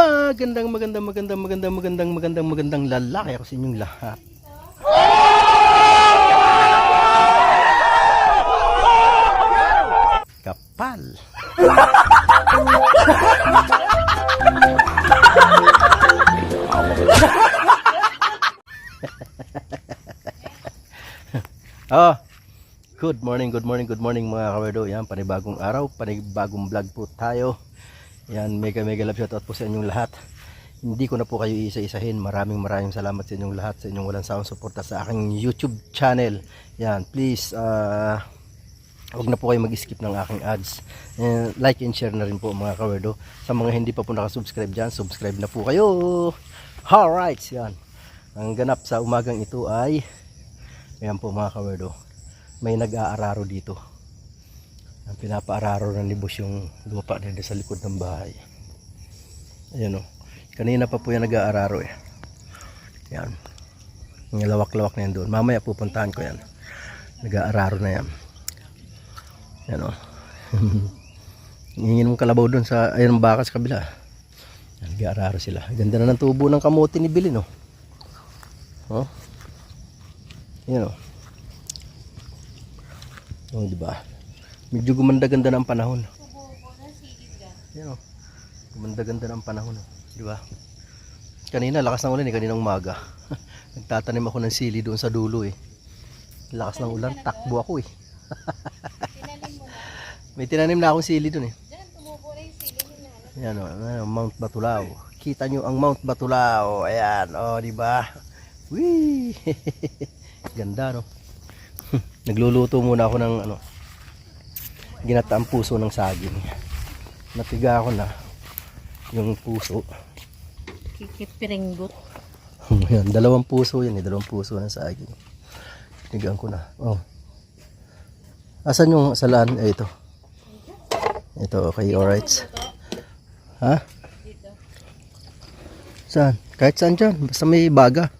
Magandang lalaki ako sa inyong lahat. Kapal. Oh, good morning mga kawerdo. Yan, panibagong araw, panibagong vlog po tayo. Yan, mega love shoutout po sa inyong lahat. Hindi ko na po kayo isa-isahin. Maraming salamat sa inyong lahat, sa inyong walang sawang suporta sa aking YouTube channel. Yan, please huwag na po kayo mag-skip ng aking ads. Like and share na rin po mga kawerdo. Sa mga hindi pa po nakasubscribe dyan, subscribe na po kayo. Alright, yan. Ang ganap sa umagang ito ay, ayan po mga kawerdo, may nag-aararo dito. Ang pinapaararo na nibos yung lupa dito sa likod ng bahay. Ayan o. Kanina pa po yan nag-aararo eh. Yan. Yung lawak-lawak na yan doon. Mamaya pupuntahan ko yan. Nag-aararo na yan. Yan o. Hingin mong kalabaw doon sa ayun baka sa kabila. Nag-aararo sila. Ganda na ng tubo ng kamote ni Bilin o. Oh. Yan o. Oh, diba? Medyo gumanda-ganda na ang panahon. Yan o. Gumanda-ganda na ang panahon. Diba? Kanina, lakas ng ulan eh. Kaninang umaga. Nagtatanim ako ng sili doon sa dulo eh. Lakas ng ulan. Takbo ako eh. May tinanim na akong sili doon eh. Yan o. Mount Batulao. Kita nyo ang Mount Batulao. Ayan. O, diba? Wee! Ganda no. Nagluluto muna ako ng ginataang puso ng saging. Natiga ako na yung puso. Kikipiringgot. Yan, dalawang puso yan eh, dalawang puso ng saging. Tigaan ko na. Oh. Asan yung salaan? Ito. Ito, okay, alright. Ha? Saan? Kahit saan dyan, basta may baga.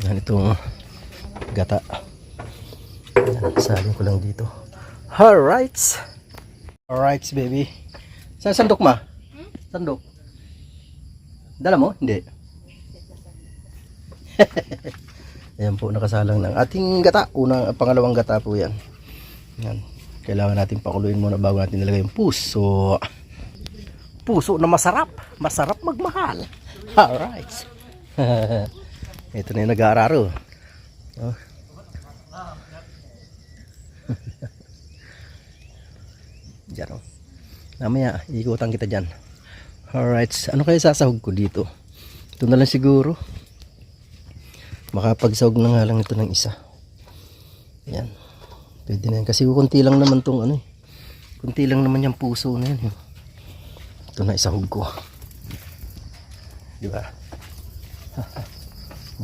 Yan itong gata. Salin ko lang dito. Alright. Alright baby. Saan sandok ma? Sandok. Dala mo? Hindi. Ayan po, nakasalang ng ating gata. Pangalawang gata po yan. Yan. Kailangan natin pakuluin muna bago natin nilagay yung puso. Puso na masarap. Masarap magmahal. Alright. Ito na yung nag-aararo. Oh. Diyan o. Namaya, ikutan kita dyan. Alright. Ano kaya sasahog ko dito? Ito na lang siguro. Makapagsahog na nga lang ito ng isa. Yan. Pwede na yan. Kasi kunti lang naman itong kunti lang naman yung puso na yan. Ito na isahog ko. Diba?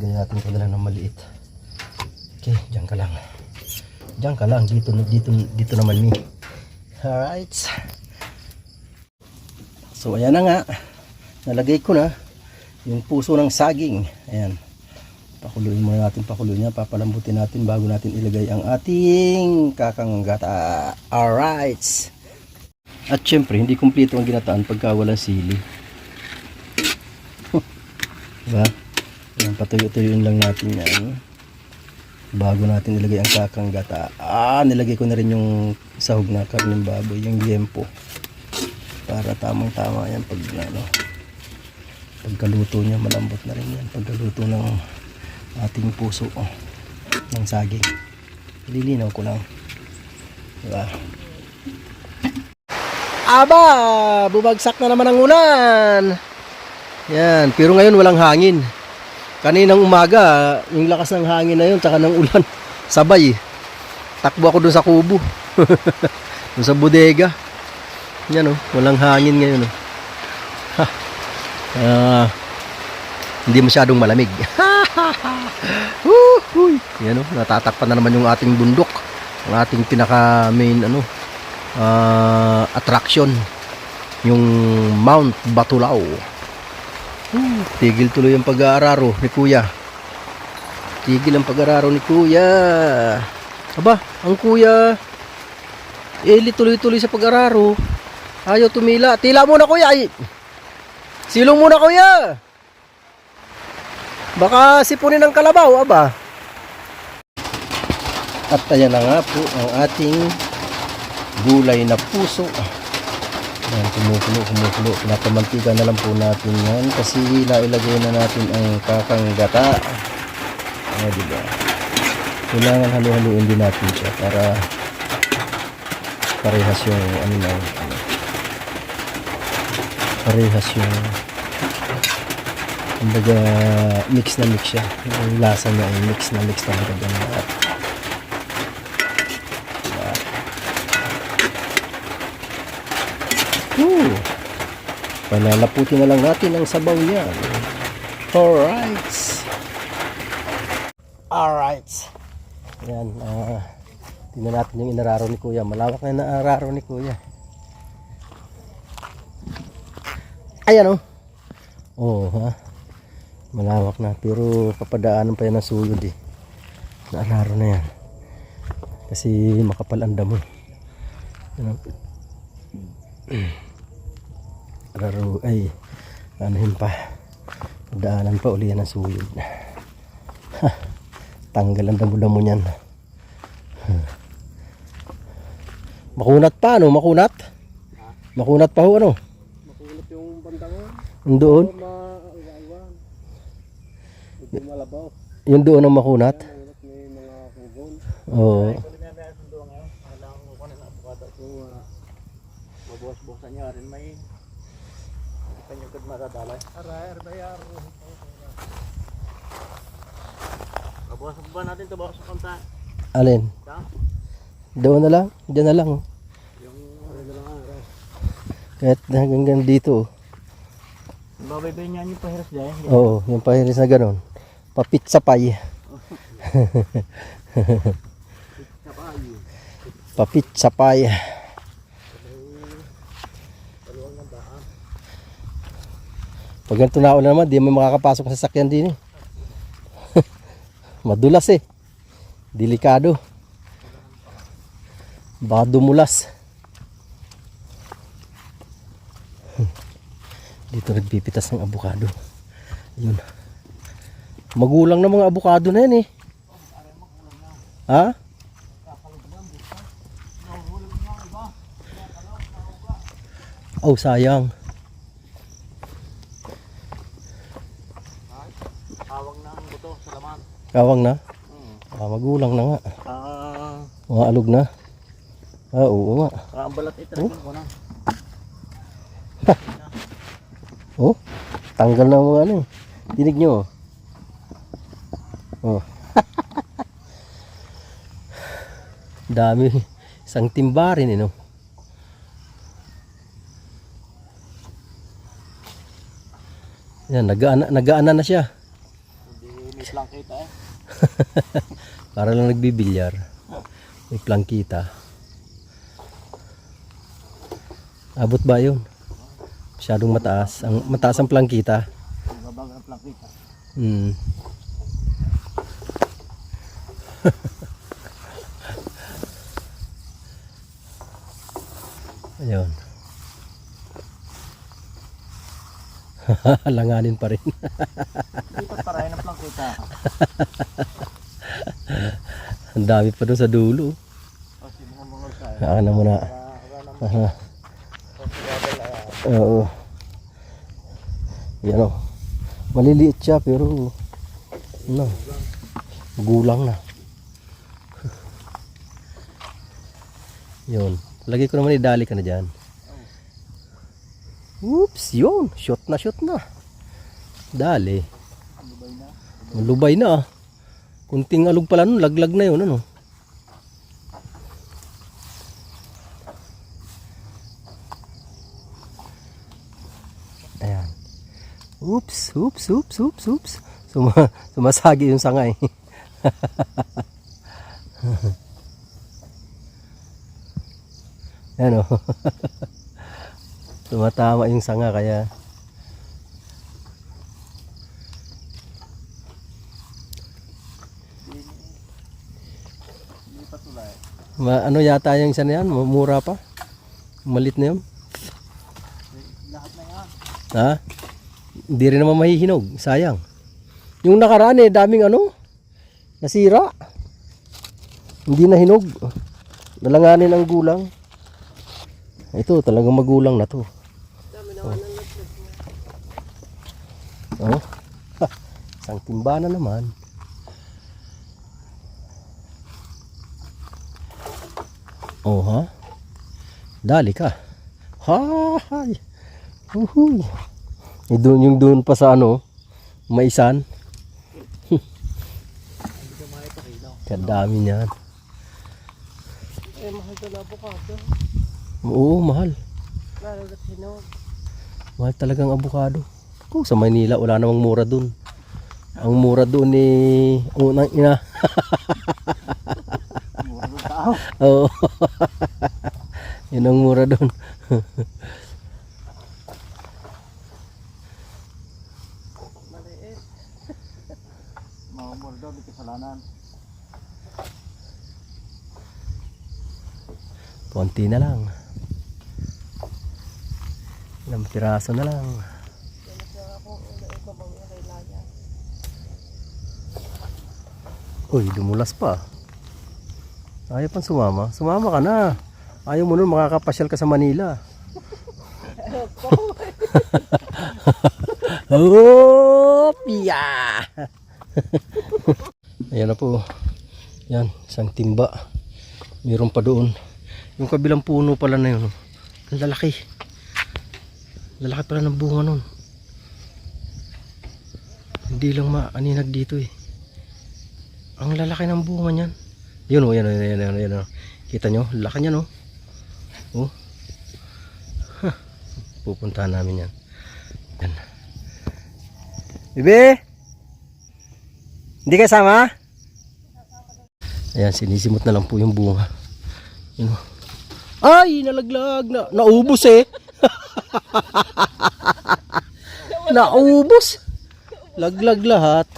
Ganyan natin ito na lang ng maliit. Okay, dyan ka lang. Dyan ka lang. Dito naman mi. Alright. So ayan na nga. Nalagay ko na yung puso ng saging. Ayan. Pakuluin muna natin. Pakuluin niya. Papalambutin natin bago natin ilagay ang ating kakanggata. Alright. At syempre, hindi kumpleto ang ginataan pagka walang sili. Diba? Ayan, patuyo-tuyuin lang natin yan. Bago natin ilagay ang kakanggata. Nilagay ko na rin yung sahog na karning baboy, yung liempo. Para tamang-tama yan pagkaluto niya, malambot na rin yan. Pagkaluto ng ating puso ng saging. Lilinaw ko lang. Diba? Aba! Bumagsak na naman ang ulan! Yan, pero ngayon walang hangin. Kaninang umaga, yung lakas ng hangin na yun, tsaka ng ulan, sabay. Takbo ako doon sa kubo. Doon sa bodega. Yan o, walang hangin ngayon o. Hindi masyadong malamig. Yan o, natatakpan na naman yung ating bundok. Ang ating pinaka main attraction. Yung Mount Batulao. Tigil tuloy ang pag-aararo ni Kuya. Tigil ang pag-aararo ni Kuya. Aba, ang Kuya tuloy-tuloy sa pag-aararo. Ayaw tumila. Tila muna Kuya. Ay. Silong muna kuya. Baka sipunin ng kalabaw, aba. At ayan na nga po ang ating gulay na puso. Ayan, kumukulo. Pinapamantiga na lang po natin yan kasi ilagay na natin ang kakang gata. Ayan, diba? Kailangan halu-haluin din natin siya para parehas yung parehas yung kumbaga mix na mix siya. Yung lasa niya ay mix na mix talaga dyan lahat. Palalaputin na lang natin ang sabaw niya. Alright. Yan. Tingnan natin yung inararo ni Kuya. Malawak na yung inararo ni Kuya. Ayan o. Oh, ha. Malawak na. Pero papadaanan pa yan ng suyod eh. Naararo na yan. Kasi makapal ang damo. Yan o. Araro ay anuhin pa. Daanan pa uli yan ng suyod. Tanggal ang damo-damo niyan. Makunat pa ano? Makunat? Makunat pa ho ano? Makunat yung bandang Doon? ito malabaw. Yung doon ang makunat? May mga kugon. Oo. Mabuhas-buhasan niya rin may kanyang madadalay. Aray, bayar. Mabuhas ba natin ito sa kanta? Alin? Doon na lang? Diyan na lang. Yung aray na lang aray. Kahit hanggang dito. Babaybay niya yung pahiras dyan. Oo, yung pahiris na gano'n. Papitsapay. Papitsapay. Pag ganito na ulan naman, di mo makakapasok sa sasakyan din eh. Madulas eh. Delikado. Baka dumulas. Dito nagpipitas ng abukado. Yun. Magulang na mga abukado na yan eh. Ha? Oh, sayang. Awang na ang buto sa laman. Kawang na? Magulang na nga. Mga alog na. Oo nga. Ang balat itragin ko na. Oh, tanggal na mga ano. Tinig nyo. Oh. Dami. Isang timba rin eh, no? Yan, nagaana na siya. Hindi may plangkita eh. Para lang nagbibilyar. May plangkita. Abot ba yun? Masyadong mataas. Mataas ang plangkita. Babag ang plangkita. Ayun. Langanin pa rin. Hindi pa parahin ang plangkita. Ang dami pa doon sa dulo. Kasi mga mga tayo. Ano muna. Oo. Yan o. Maliliit siya pero ano, gulang na. Yun. Lagi ko naman idali ka na dyan. Oops, yun. Shot na. Dali. Lubay na ah. Kunting alog pala nun, laglag na yun ano. Ayan. Oops. Sumasagi yung sangay. Ayan o. Tumatama yung sanga kaya Hindi pa tulay. ano yata yung isa na yan? Mura pa? Malit na yun? Lahat na yan. Ha? Hindi rin naman mahihinog. Sayang. Yung nakaraan daming nasira. Hindi na hinog. Nalanganin ang gulang. Ito talagang magulang na to. Oh. Ha, isang timba na naman. Oh ha? Dali ka. Hay. Uhuy. Yung doon pa sa maisan. Kadami niyan. Mahal ka na avocado. Oo, mahal. Lalo na hinog. Mahal talagang avocado. Kung sa Manila, wala namang mura dun. Ang mura dun unang ina. Mura ng tao. Oo. Yun ang mura dun. Maliit. Mga mura daw, may kasalanan. Konti na lang. Ilang piraso na lang. Uy, dumulas pa. Ayaw pang sumama. Sumama ka na. Ayaw mo nun makakapasyal ka sa Manila. Oh, piya! Ayan na po. Yan, isang timba. Meron pa doon. Yung kabilang puno pala na yun. Ang lalaki. Lalaki pala ng bunga nun. Hindi lang maaninag dito eh. Ang lalaki ng bunga niyan. Yun o, yan o. Kita nyo? Laki niyan o. Oh. Huh. Pupuntahan namin yan. Yan. Bebe! Hindi kayo sama? Ayan, sinisimot na lang po yung bunga. Yun o. Ay, nalaglag na. Naubos eh. Naubos. Laglag lahat.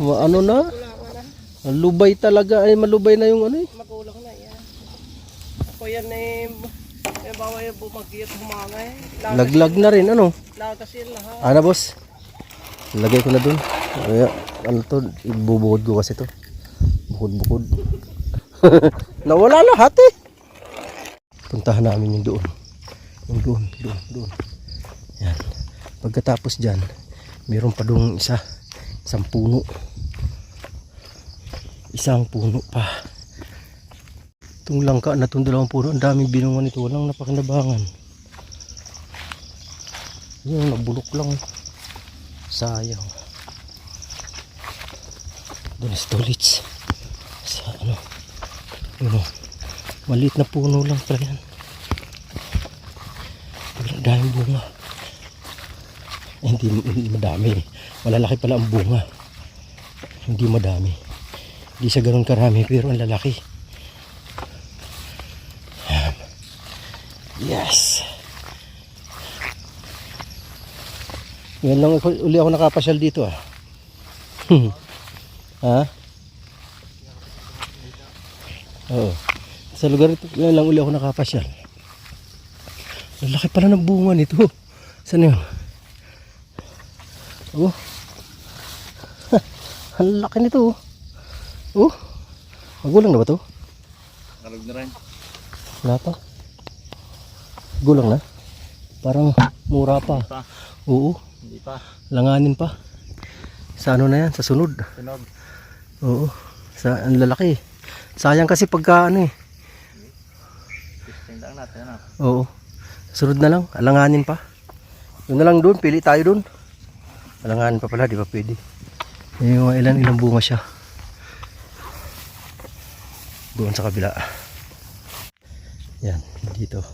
Ano na? Malubay talaga. Ay, malubay na yung Magulang na yan. Ako yan bawa yung bumagiyat humangay. Laglag na rin. Lagas yan lahat. Ano boss? Lagay ko na dun. Ano to? Ibubukod ko kasi to. Bukod-bukod. Nawala lahat eh. Puntahan namin yung doon. Yung doon. Yan. Pagkatapos dyan, mayroon pa doon isang puno. Isang puno pa. Itong langka na itong dalawang puno, ang daming binungan ito. Walang napakinabangan. Yun, nabulok lang. Sayang. Doon is tulits. Sa maliit na puno lang pala yan. Ang daming bunga. Hindi madami. Malalaki pala ang bunga. Hindi madami. Hindi siya ganun karami pero ang lalaki. Yan. Yes. Ngayon lang uli ako nakapasyal dito ah. Ha? Oo. Sa lugar ito, ngayon lang uli ako nakapasyal. Ang laki pala ng bunga nito. Saan yun? Oh. Ang laki nito. Oh. Magulang na ba to? Nalog na rin. Wala pa. Gulang na. Parang mura pa. Pa. Oo. Hindi pa. Langanin pa. Sa ano na yan? Sa sunod. Tunog. Oo. Sa ang lalaki. Sayang kasi pagka Testing lang natin Oo. Sunod na lang. Alanganin pa. Yun na lang doon. Pili tayo doon. Alanganin pa pala. Di ba pwede? Yung ilang bunga siya. Doon sa kabila. Yan. Dito.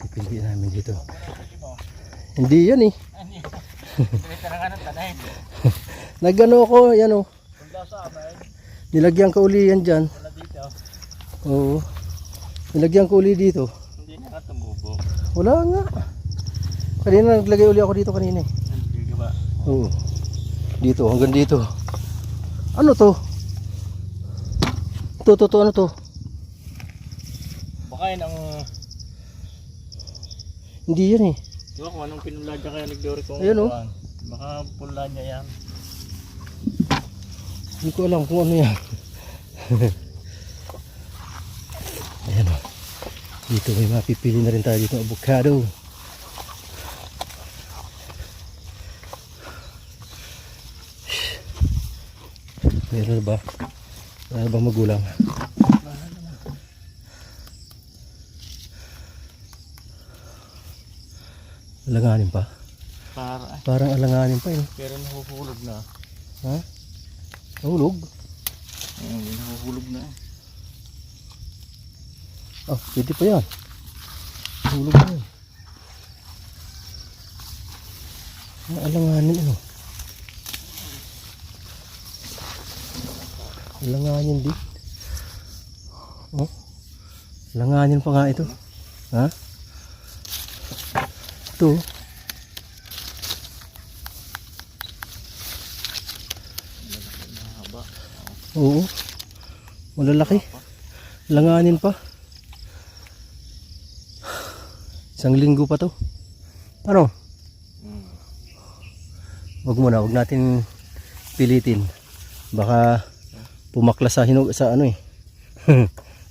Pipiliin namin dito. Hindi yan eh. Nagano ako. Yan o. Nilagyan ko uli yan dyan. Oo. Nilagyan ko uli dito. Hindi na tumubo. Wala nga. Kanina naglagay uli ako dito kanina eh. Hindi ba? Oo. Dito, hanggang dito. Ano to? Ito, ano to? Baka yun ang Hindi yan eh. Diba kung anong pinula dyan kaya nagdori kong Ayun, oh. Baka pula niya yan. Hindi ko alam kung ano yan. Ayan o. Dito may mapipili na rin tayo dito ng avocado. Meron ba? Meron ba magulang? Alanganin pa? Parang alanganin pa eh. Pero nahuhulog na. Ha? Nahulog? Ayun, nahuhulog na. Ah, pwede pa yan. Nahulog na yan. Alanganin ano? Alanganin din. Oh? Alanganin pa nga ito. Ha? Ito. Oo. Malalaki. Langanin pa. Isang linggo pa to. Ano? Wag muna, wag natin pilitin. Baka pumaklas sa hinog sa ano eh.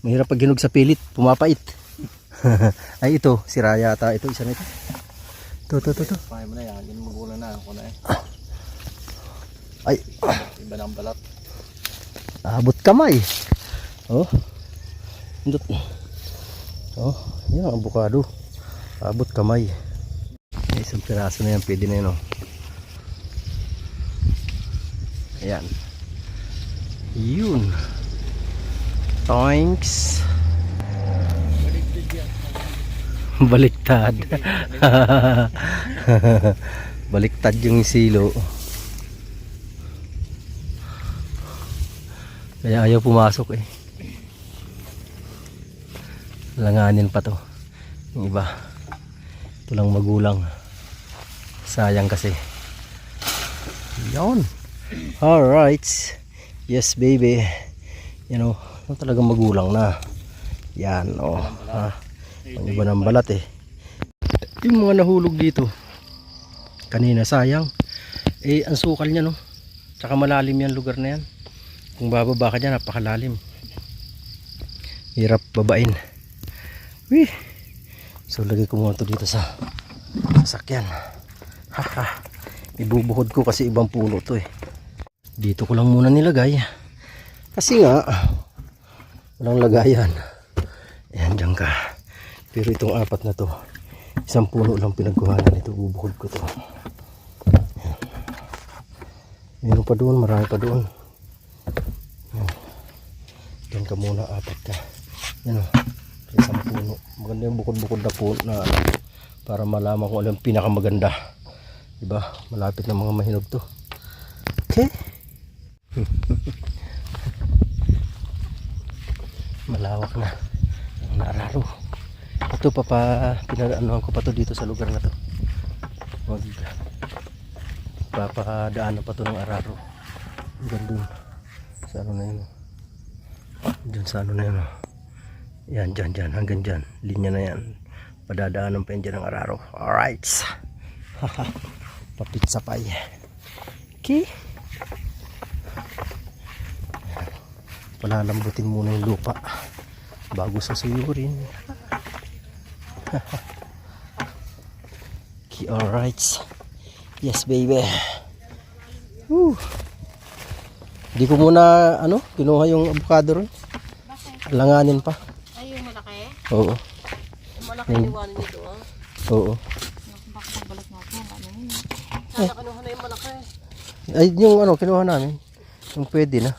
Mahirap pag hinog sa pilit, pumapait. Ay ito, sira yata ito, isa nito. Ito. Pahay mo na yan, yan magulang na ako na eh. Ay, Iba ng balat. abot kamay. Oh. Indot. Oh, yan ang avocado. Abot kamay. Isang piraso na yan, pwede na yun oh. Ayan. Yun. Thanks. Baliktad. Baliktad yung silo. Kaya ayaw pumasok eh. Langanin pa to. Yung iba. Ito lang magulang. Sayang kasi. Yan. Alright. Yes baby. Yan o. Talagang magulang na. Yan o. Ang iba ng balat eh. Yung mga nahulog dito. Kanina sayang. Eh ang sukal niya no. Tsaka malalim yan lugar na yan. Kung bababa ka dyan, napakalalim. Hirap babain. Wih. So lagay ko muna ito dito sa sasakyan. Haha. Ibubuhod ko kasi ibang puno to eh. Dito ko lang muna nilagay. Kasi nga, walang lagayan. Ayan, dyan ka. Pero itong apat na to, isang puno lang pinagkuhanan ito. Bubuhod ko to. Ayan. Meron pa doon, marami pa doon. Diyan ka muna, apat ka. Yan o, isang puno. Maganda yung bukod-bukod na puno na ano, para malaman kung ano yung pinakamaganda. Diba? Malapit na mga mahinog to. Okay? Malawak na ang naararo. Ito pinadaanuhan ko pa to dito sa lugar na to. Papadaanan pa to ng araro. Hanggang dun sa ano na yun. Diyan sa ano na yun. Yan, dyan, hanggang dyan. Linya na yan. Padadaanan pa yan dyan ng araro. Alright. Papitsa pie. Okay. Palalambutin muna yung lupa bago susuyurin. Okay, alright. Yes baby. Woo. Hindi ko muna kinuha yung avocado ron. Langanin pa. Ay, yung malaki? Oo. Yung malaki niwanan nito ah. Oo. Bakit nagbalik natin? Ano yun? Sana kanuha na yung malaki. Ay yung kinuha namin. Yung pwede na.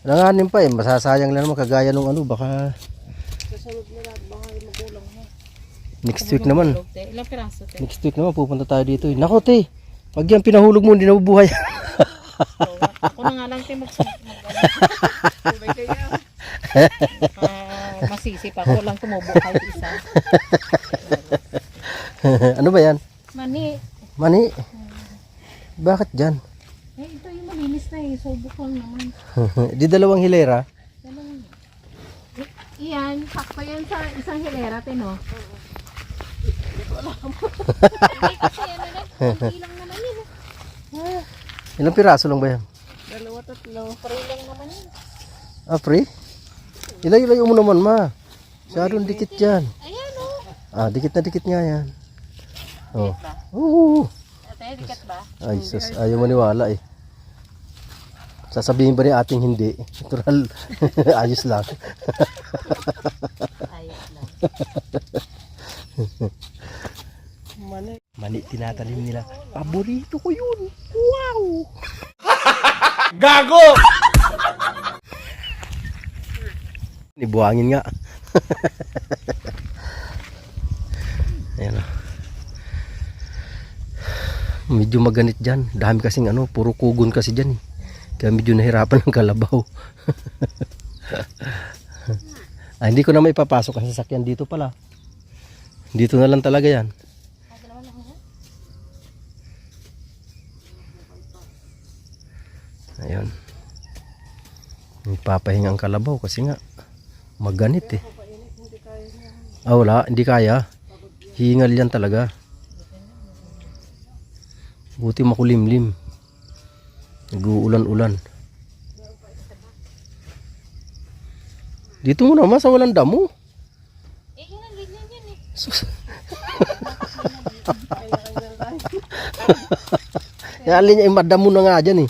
Langanin pa eh. Masasayang lang naman kagaya nung baka Kasunod na lahat, baka yung magulang na. next week naman. Ilang piraso, te? Next week naman pupunta tayo dito. Nako te. Pag yan pinahulog mo hindi na bubuhay. Ako na nga lang, te, Sabay kaya. masisip ako lang tumubo kahit isa. Ano ba yan? Mani. Mani? Bakit dyan? Eh, ito yung malinis na eh. Subok lang naman. Di dalawang hilera? Dalawang. Iyan, sakto yan sa isang hilera, te, no? Hindi kasi ano na, konti lang naman yun. Ilang piraso lang ba yan? 2, 3. Free lang naman yun. Ah, free? Ilay-ilay mo naman, ma. Masyadong dikit yan. Ayan o. Ah, dikit na dikit nga yan. Oh. Ba? Oo. Ate, dikat ba? Ay, sus. Ayaw maniwala eh. Sasabihin ba ni ating hindi? Natural. Ayos lang. Ayos lang. Mani. Mani, tinatanim nila. Paborito ko yun. Wow! Gago! Nibuhangin nga. Ayan o. Medyo maganit dyan. Dami kasing ano, puro kugon kasi dyan eh. Kaya medyo nahirapan ng kalabaw. Hindi ko na may papasok ang sasakyan dito pala. Dito na lang talaga yan. Ayun. Papahinga ang kalabaw kasi nga maganit eh. Ah, wala, hindi kaya. Hingal yan talaga. Buti makulimlim. Nag-uulan-ulan. Dito mo naman sa walang damo. Eh, yun ang ganyan yan eh. Sus. Alin niya, madamo na nga dyan eh.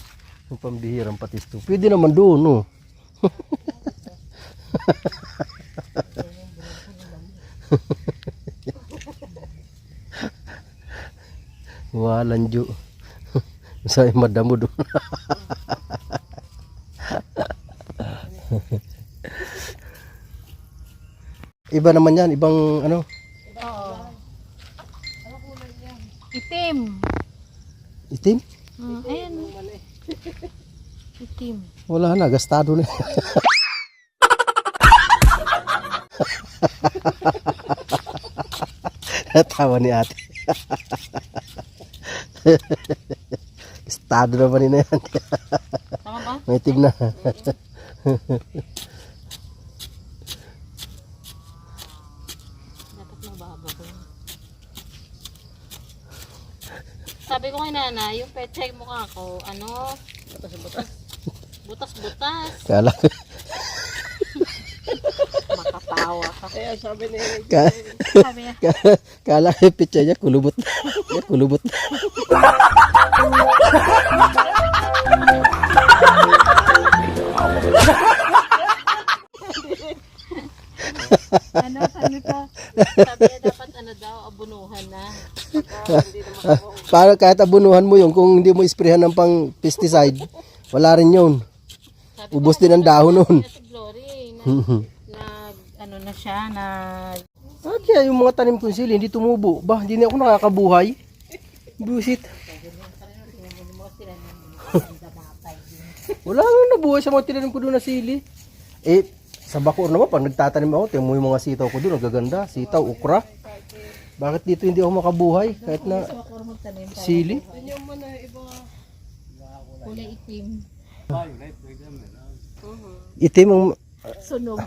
Ang pambihirang patis to. Pwede naman doon, no? Walang jo. Saya madamo doon. Iba naman yan, ibang ano? Oo. Itim. Itim? Ayan. Itim. Wala na, gastado na. Tawa ni ate. Gastado na ba nila yan? Tama ba? May itim na. Dapat mababa ko. Sabi ko kay Nana, yung pechay mukha ko, ano? Butas-butas. Kala ko. Makatawa ka. Kaya sabi ni Sabi niya, Kala ko yung pitsa niya, kulubot. Niya, kulubot. ano sabi ko? Sabi niya dapat ano daw, abunuhan na. Para kahit abunuhan mo yun, kung hindi mo isprehan ng pang pesticide, wala rin yun. Sabi Ubos din ang dahon nun. si Glory, nag, ano na siya, nag, At kaya yung mga tanim kong sili, hindi tumubo. Ba, hindi na ako nakakabuhay. Busit. Wala nga nabuhay sa mga tinanim ko doon na sili. Eh, sa Bacoor naman, pag nagtatanim ako, tingnan mo yung mga sitaw ko doon, ang gaganda. Sitaw, ukra. Bakit dito hindi ako makabuhay? Kahit na sili. Yung mo na iba. kulay itim. Itim ang... Sunog.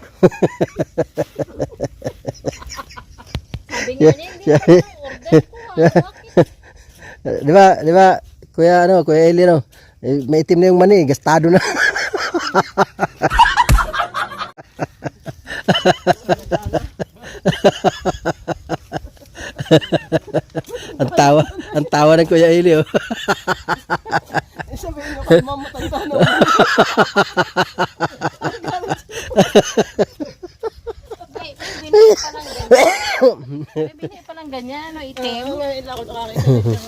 Sabi nga niya, hindi ako order ko. Bakit? Di ba, Kuya Eli, no? Eh, may itim na yung mani, gastado na. ang tawa ng Kuya Eli, oh. Sabihin nyo kay mamatanda na. May binili pa lang ganyan. May binili pa lang ganyan, no, itim. Ngayon lang ako nakakita nito.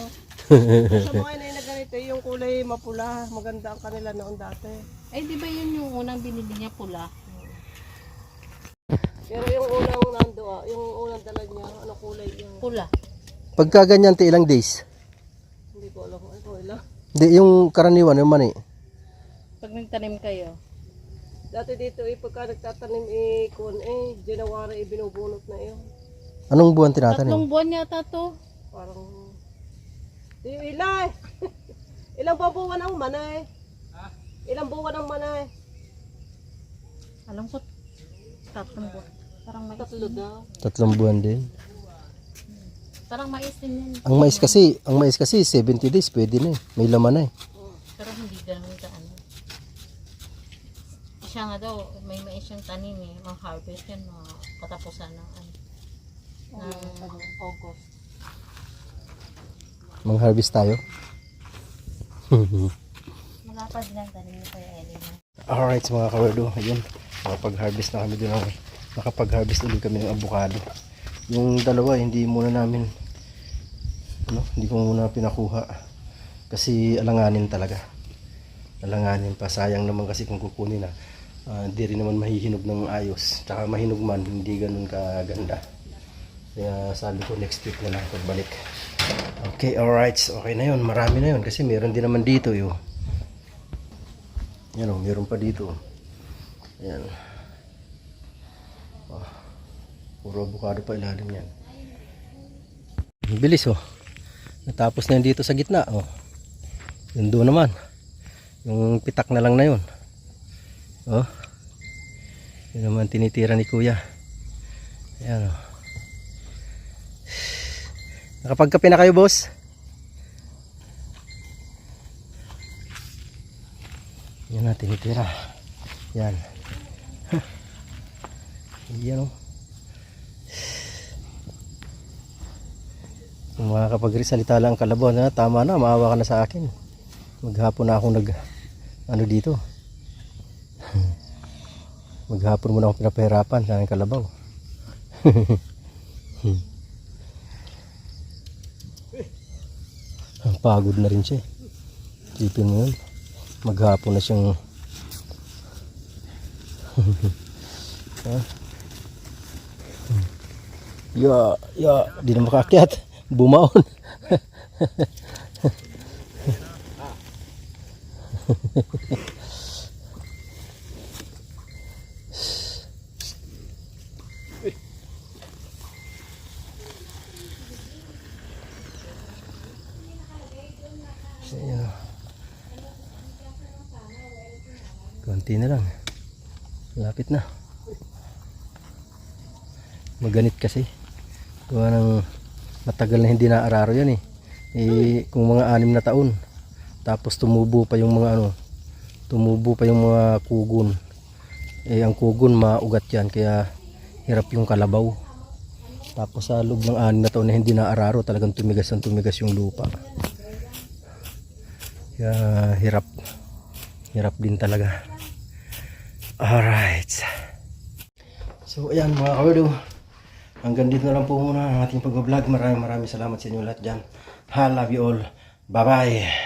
Sa mga inay na ganito, yung kulay mapula, maganda ang kanila noon dati. Ay, di ba yun yung unang binili niya pula? Pero yung unang nando, yung unang dala niya, ano kulay yung, Pula. Pagka ganyan, ilang days? hindi ko alam, ano ilang. Di, yung karaniwan, yung mani. Pag nagtanim kayo. Dati dito, pagka nagtatanim, January, binubunot na yun. Anong buwan tinatanim? 3 buwan yata to. Parang, ilan? Ilang buwan ang manay? Ilang buwan ang manay? Alam ko, 3 buwan. Parang may 3 daw. 3 buwan din. Parang mais din yan. Ang mais kasi 70 days pwede na eh. May laman na eh. Pero hindi ganun ka ano. Siya nga daw, may mais siyang tanim eh. Ang harvest yan, mga katapusan ng ano. Ng August. Mang-harvest tayo. Malapad lang tanim ni Kuya Ellie. Alright mga kawerdo, ayun. Nakapag-harvest na kami doon. Nakapag-harvest ulit kami ng avocado. Yung dalawa, hindi muna namin hindi ko muna pinakuha. Kasi alanganin talaga. Alanganin pa. Sayang naman kasi kung kukunin na. Hindi rin naman mahihinog ng ayos. Tsaka mahinog man, hindi ganun kaganda. Kaya sabi ko next week na lang pagbalik. Okay, alright. Okay na yun. Marami na yun. Kasi meron din naman dito yun. Yan o, meron pa dito. Ayan. Puro avocado pa ilalim yan. Bilis oh. Natapos na yun dito sa gitna oh. Yun doon naman. Yung pitak na lang na yun. Oh. Yun naman tinitira ni kuya. Ayan oh. Nakapagkape na kayo boss? Yan na tinitira. Yan. Yan oh. Kung makakapagsalita lang ang kalabaw na, tama na, maawa ka na sa akin. Maghapon na akong dito. Maghapon muna akong pinapahirapan sa aking kalabaw. Pagod na rin siya. Tipin mo yun. Maghapon na siyang di na makakyat. Bumaon. Ayan. Konti na lang. Lapit na. Maganit kasi. Gawa ng matagal na hindi naararo yan eh. Kung mga 6 na taon. Tapos tumubo pa yung mga kugon. Ang kugon maugat yan kaya hirap yung kalabaw. Tapos sa loob ng 6 na taon na hindi naararo, talagang tumigas yung lupa. Kaya hirap din talaga. Alright. So ayan mga kawerdo, hanggang dito na lang po muna ang ating pag-vlog. Maraming salamat sa inyo lahat dyan. I love you all. Bye bye.